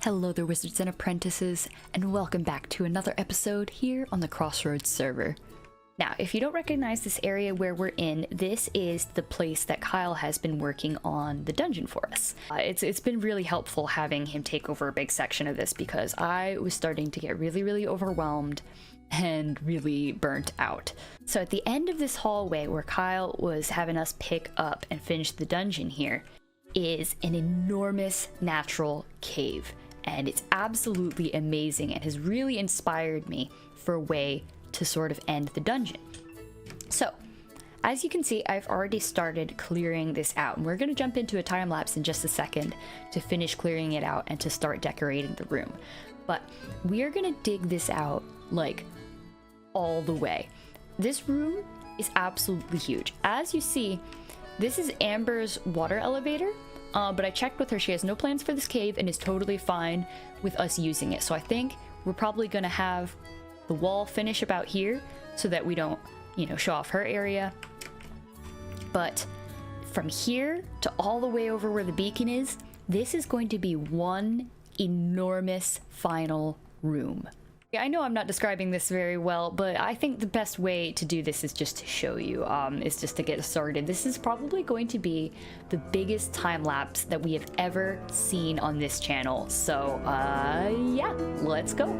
Hello there, wizards and apprentices, and welcome back to another episode here on the Crossroads server. Now, if you don't recognize this area where we're in, this is the place that Kyle has been working on the dungeon for us. It's been really helpful having him take over a big section of this because I was starting to get really overwhelmed and really burnt out. So at the end of this hallway where Kyle was having us pick up and finish the dungeon here is an enormous natural cave. And it's absolutely amazing and has really inspired me for a way to sort of end the dungeon. So, as you can see, I've already started clearing this out, and we're going to jump into a time lapse in just a second to finish clearing it out and to start decorating the room. But we are going to dig this out like all the way. This room is absolutely huge. As you see, this is Amber's water elevator. But I checked with her, she has no plans for this cave and is totally fine with us using it. So I think we're probably gonna have the wall finish about here so that we don't, show off her area. But from here to all the way over where the beacon is, this is going to be one enormous final room. I know I'm not describing this very well, but I think the best way to do this is just to show you, is just to get us started. This is probably going to be the biggest time lapse that we have ever seen on this channel. So, yeah, let's go.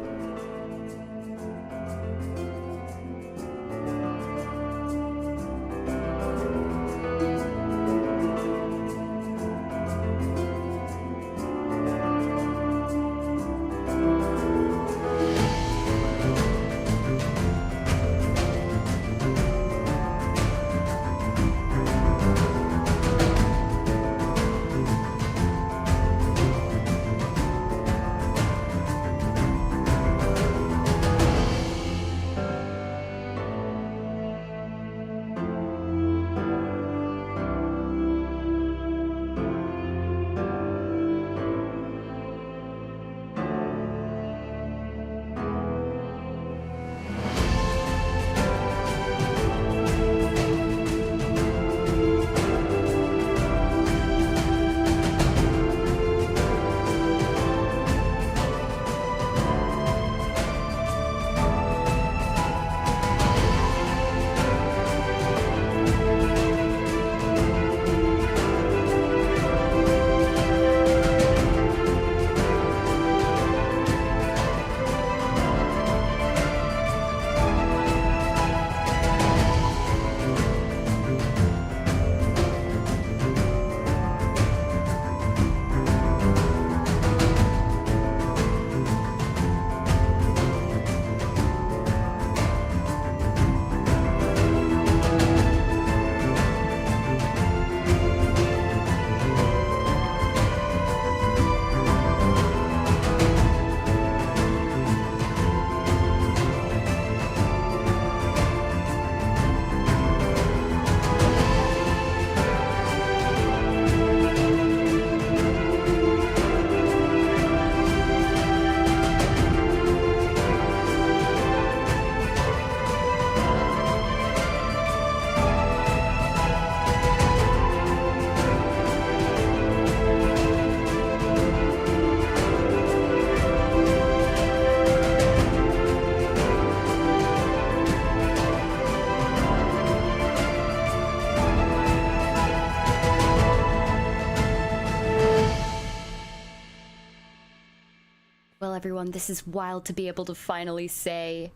Well, everyone, this is wild to be able to finally say,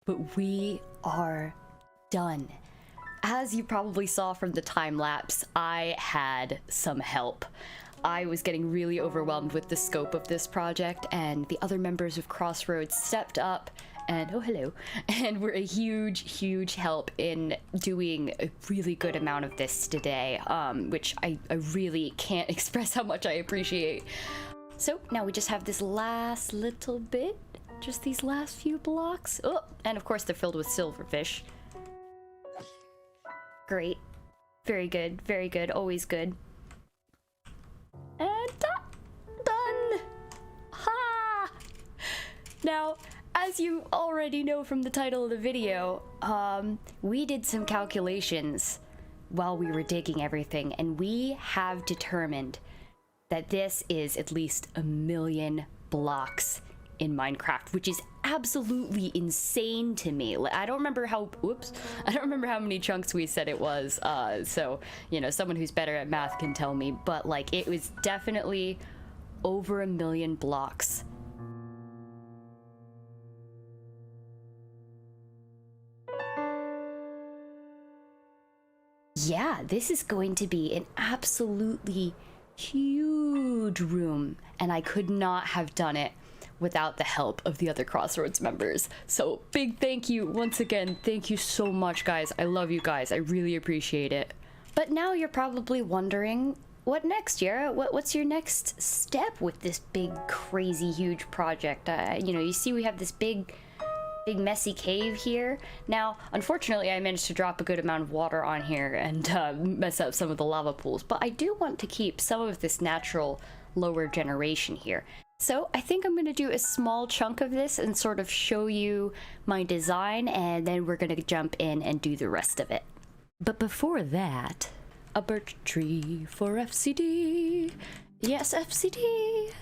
but we are done. As you probably saw from the time lapse, I had some help. I was getting really overwhelmed with the scope of this project, and the other members of Crossroads stepped up and, oh hello, and were a huge help in doing a really good amount of this today, which I really can't express how much I appreciate. So now we just have this last little bit, just these last few blocks. Oh, and of course they're filled with silverfish. Great. Very good, always good. And done! Ha! Now, as you already know from the title of the video, we did some calculations while we were digging everything, and we have determined that this is at least $1 million blocks in Minecraft, which is absolutely insane to me. Like, I don't remember how many chunks we said it was, so, you know, someone who's better at math can tell me, but like, it was definitely over 1 million blocks. Yeah, this is going to be an absolutely huge room, and I could not have done it without the help of the other Crossroads members. So big thank you once again. Thank you so much, guys. I love you guys. I really appreciate it. But now you're probably wondering, what next, Jera? What's your next step with this big, crazy, huge project? You know, you see we have this big messy cave here. Now, unfortunately, I managed to drop a good amount of water on here and mess up some of the lava pools, but I do want to keep some of this natural lower generation here. So I think I'm going to do a small chunk of this and sort of show you my design, and then we're going to jump in and do the rest of it. But before that, a birch tree for FCD. Yes, FCD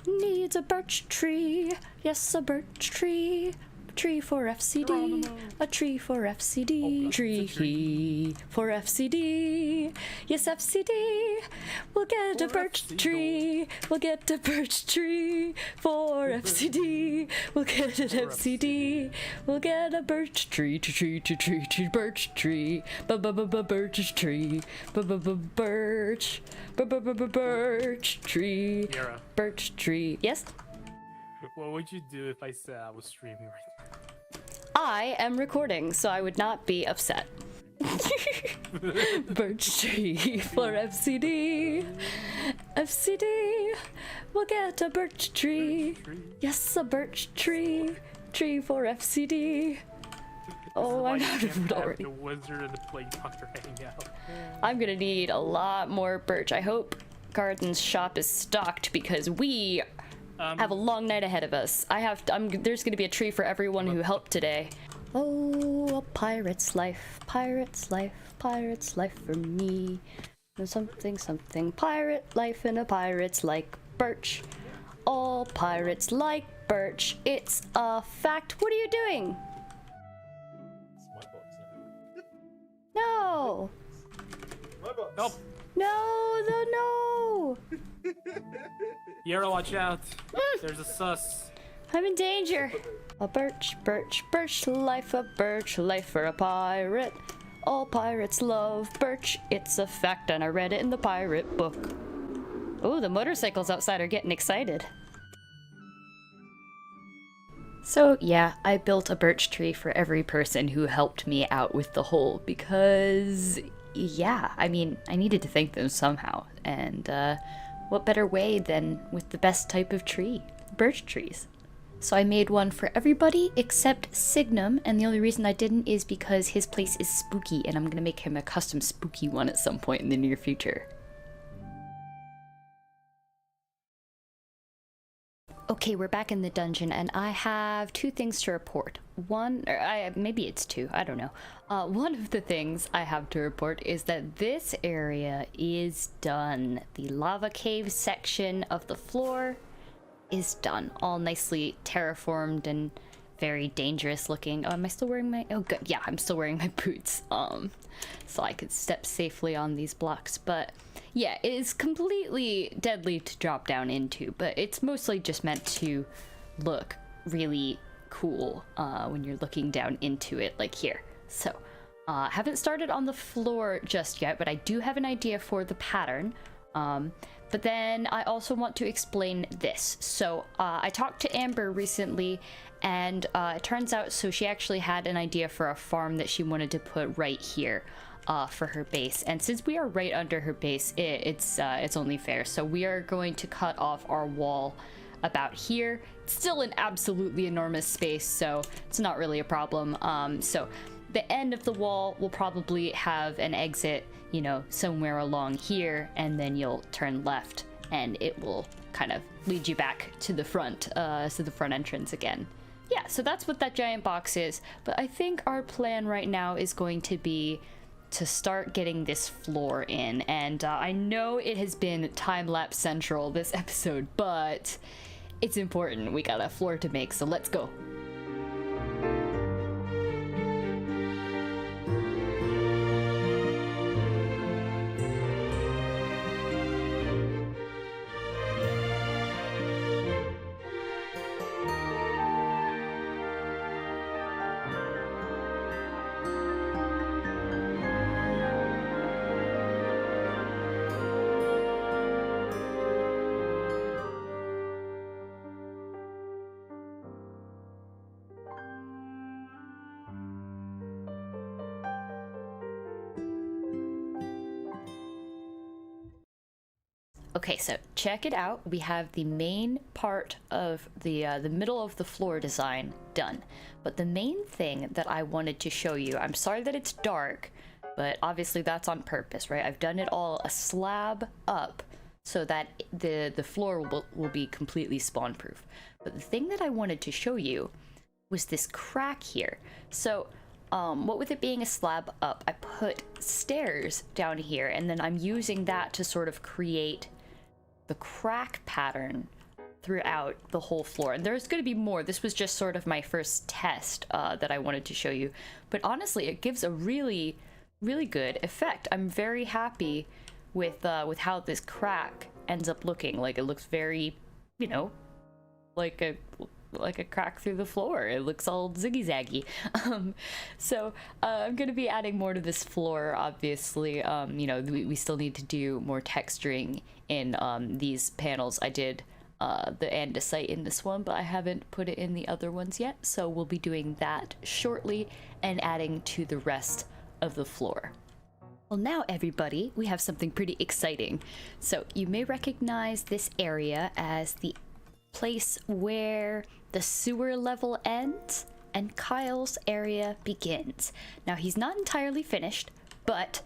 needs a birch tree. Yes, a birch tree. Tree for FCD, a tree for FCD, tree for FCD. Yes, FCD, we'll get a birch tree. We'll get a birch tree for FCD. We'll get an FCD. We'll get a birch tree, tree, birch tree, birch tree, birch tree, birch tree. Yes. What would you do if I said I was streaming right now? I am recording, so I would not be upset. Birch tree for FCD. FCD, we'll get a birch tree. Yes, a birch tree. Tree for FCD. Oh, I'm out of wood already. The wizard and the plate doctor hanging out. I'm gonna need a lot more birch. I hope Garden's shop is stocked because we have a long night ahead of us. There's gonna be a tree for everyone who helped today. Oh, a pirate's life, pirate's life, pirate's life for me. Something, pirate life and a pirate's like birch. All pirates like birch. It's a fact. What are you doing? No. Help. No. Jera, watch out. There's a sus. I'm in danger. A birch life, a birch life for a pirate. All pirates love birch. It's a fact, and I read it in the pirate book. Oh, the motorcycles outside are getting excited. So yeah, I built a birch tree for every person who helped me out with the hole because, yeah, I mean, I needed to thank them somehow. And what better way than with the best type of tree, birch trees. So I made one for everybody except Signum, and the only reason I didn't is because his place is spooky, and I'm gonna make him a custom spooky one at some point in the near future. Okay, we're back in the dungeon, and I have two things to report. One, or maybe it's two, I don't know. One of the things I have to report is that this area is done. The lava cave section of the floor is done. All nicely terraformed and very dangerous looking. Oh, am I still wearing my... Oh, good. Yeah, I'm still wearing my boots. So I could step safely on these blocks. But yeah, it is completely deadly to drop down into, but it's mostly just meant to look really cool when you're looking down into it, like here. So, haven't started on the floor just yet, but I do have an idea for the pattern. But then I also want to explain this. So I talked to Amber recently, and it turns out, so she actually had an idea for a farm that she wanted to put right here for her base. And since we are right under her base, it's only fair. So we are going to cut off our wall about here. It's still an absolutely enormous space, so it's not really a problem. So the end of the wall will probably have an exit, you know, somewhere along here, and then you'll turn left and it will kind of lead you back to the front, to the front entrance again. Yeah, so that's what that giant box is, but I think our plan right now is going to be to start getting this floor in, and I know it has been time-lapse central this episode, but It's important. We got a floor to make, so let's go. Okay, so check it out. We have the main part of the middle of the floor design done. But the main thing that I wanted to show you, I'm sorry that it's dark, but obviously that's on purpose, right? I've done it all a slab up so that the floor will be completely spawn proof. But the thing that I wanted to show you was this crack here. So what with it being a slab up, I put stairs down here, and then I'm using that to sort of create the crack pattern throughout the whole floor. And there's going to be more. This was just sort of my first test that I wanted to show you. But honestly, it gives a really, really good effect. I'm very happy with how this crack ends up looking. Like, it looks very, you know, like a crack through the floor. It looks all ziggy-zaggy. So I'm going to be adding more to this floor, obviously. You know, we still need to do more texturing in these panels. I did the andesite in this one, but I haven't put it in the other ones yet. So we'll be doing that shortly and adding to the rest of the floor. Well, now everybody, we have something pretty exciting. So you may recognize this area as the place where the sewer level ends and Kyle's area begins. Now, he's not entirely finished, but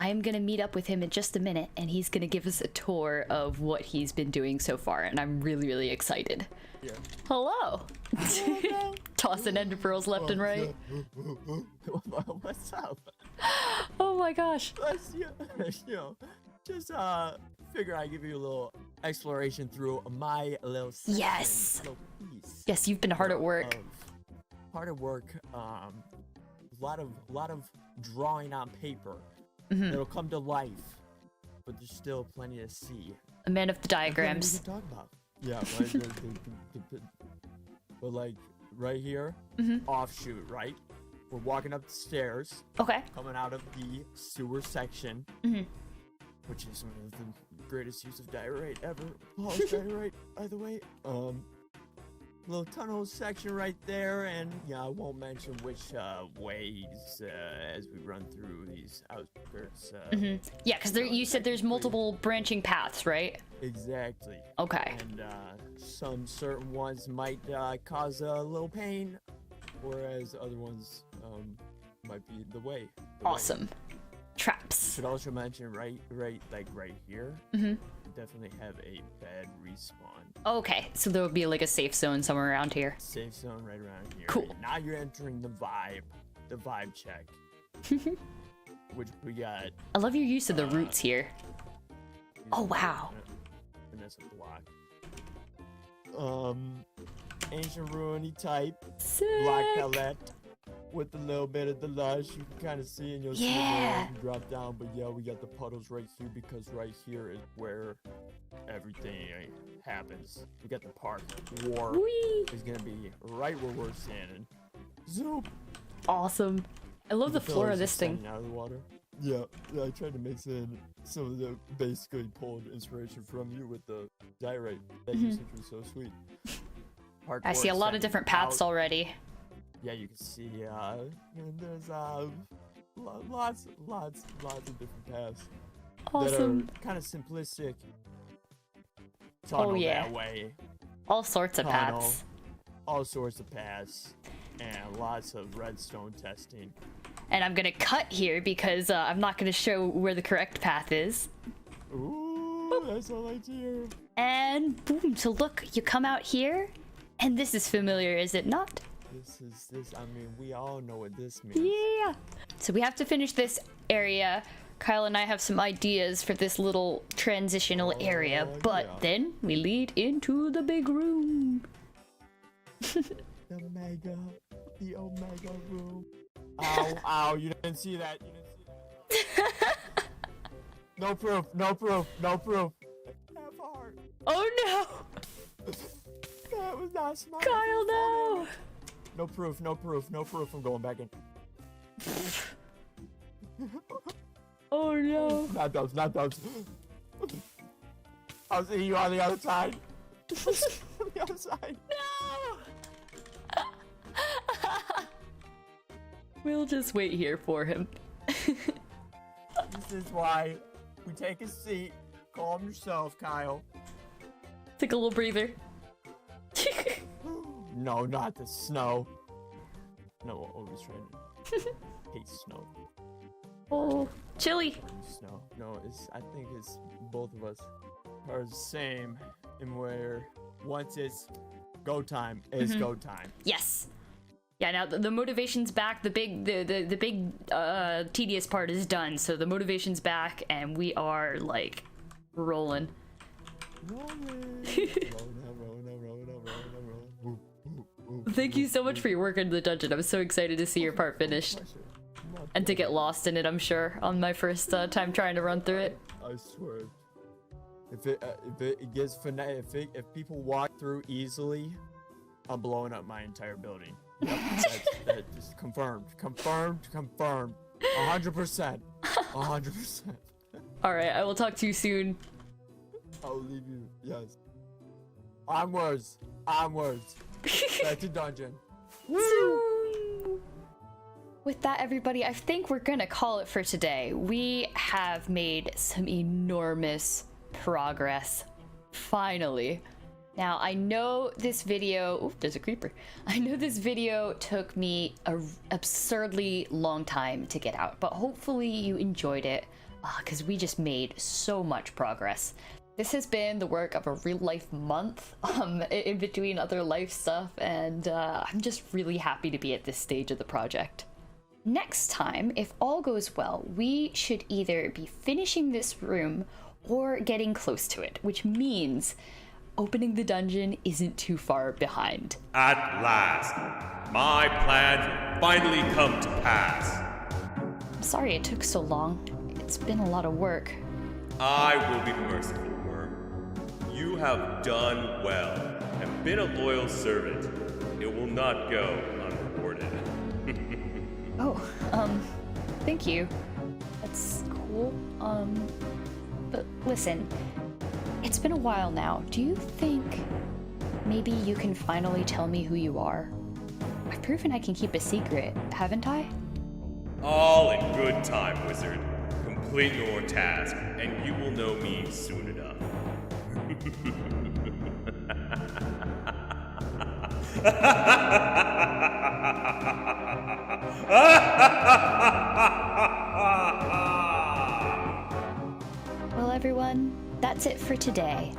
I am gonna meet up with him in just a minute, and he's gonna give us a tour of what he's been doing so far, and I'm really, really excited. Yeah. Hello! Tossing ender pearls left and right. What's up? Oh my gosh. Let's, you know, just figure I'd give you a little exploration through my little section, Yes! little piece. Yes, you've been hard at work. Hard at work. A lot of drawing on paper. It'll come to life, but there's still plenty to see. A man of the diagrams. What are we talking about? Yeah, right. But like right here, offshoot, right? We're walking up the stairs. Okay. Coming out of the sewer section, which is one of the greatest use of diorite ever. Polished diorite, by the way. Little tunnel section right there, and yeah, I won't mention which ways as we run through these outskirts. Yeah, because you said there's multiple branching paths, right? Exactly. Okay. And some certain ones might cause a little pain, whereas other ones might be the way. Awesome. Traps. Should also mention right here. Definitely have a bad respawn. Okay, so there will be like a safe zone somewhere around here. Safe zone right around here. Cool. Now you're entering the vibe check, which we got. I love your use of the roots here. Oh wow. Vanessa block. Ancient ruiny type. Sick. Black palette. With a little bit of the lush, you can kind of see, and you'll see it there, you can drop down. But yeah, we got the puddles right here, because right here is where everything happens. We got the park. War is gonna be right where we're standing. Zoop. Awesome. I love the floor of this thing. Out of the water. Yeah, I tried to mix in some of the basically pulled inspiration from you with the diorite that you said was so sweet. I see a lot of different paths already. Yeah, you can see, and there's lots of different paths. Awesome. That are kind of simplistic. Tunnel that way. All sorts of paths. All sorts of paths. And lots of redstone testing. And I'm gonna cut here because I'm not gonna show where the correct path is. Ooh, that's all I like to hear. And boom, so look, you come out here, and this is familiar, is it not? I mean, we all know what this means. Yeah. So we have to finish this area Kyle and I have some ideas for this little transitional area, but then we lead into the big room. The Omega room. Ow, ow, you didn't see that. You didn't see that. No proof, no proof, no proof. Have heart. Oh no! That was not smart. Kyle, no! No proof, no proof, no proof. I'm going back in. Oh no! Not those, not those. I'll see you on the other side. On the other side. No! We'll just wait here for him. This is why we take a seat. Calm yourself, Kyle. Take a little breather. No, not the snow. No, always trying to hate snow. Oh, chilly. Snow. No, I think it's both of us are the same in where once it's go time, it's go time. Yes. Yeah, now the motivation's back. The big tedious part is done. So the motivation's back and we are like rolling. Thank you so much for your work in the dungeon. I'm so excited to see your part finished. And to get lost in it, I'm sure, on my first time trying to run through it. I swear. If it gets if people walk through easily, I'm blowing up my entire building. Yep, that's just confirmed. Confirmed. 100%. 100%. Alright, I will talk to you soon. I'll leave you. Yes. Onwards. Back to dungeon. Woo! With that, everybody, I think we're gonna call it for today. We have made some enormous progress. Finally. Now, I know this video... Oh, there's a creeper. I know this video took me an absurdly long time to get out, but hopefully you enjoyed it, because we just made so much progress. This has been the work of a real-life month, in between other life stuff, and I'm just really happy to be at this stage of the project. Next time, if all goes well, we should either be finishing this room or getting close to it, which means opening the dungeon isn't too far behind. At last, my plans finally come to pass. I'm sorry it took so long. It's been a lot of work. I will be merciful, Worm. You have done well and been a loyal servant. It will not go unrewarded. Oh, thank you. That's cool. But listen, it's been a while now. Do you think maybe you can finally tell me who you are? I've proven I can keep a secret, haven't I? All in good time, wizard. Complete your task, and you will know me soon enough. Well, everyone, that's it for today.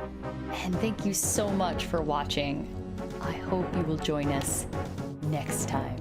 And thank you so much for watching. I hope you will join us next time.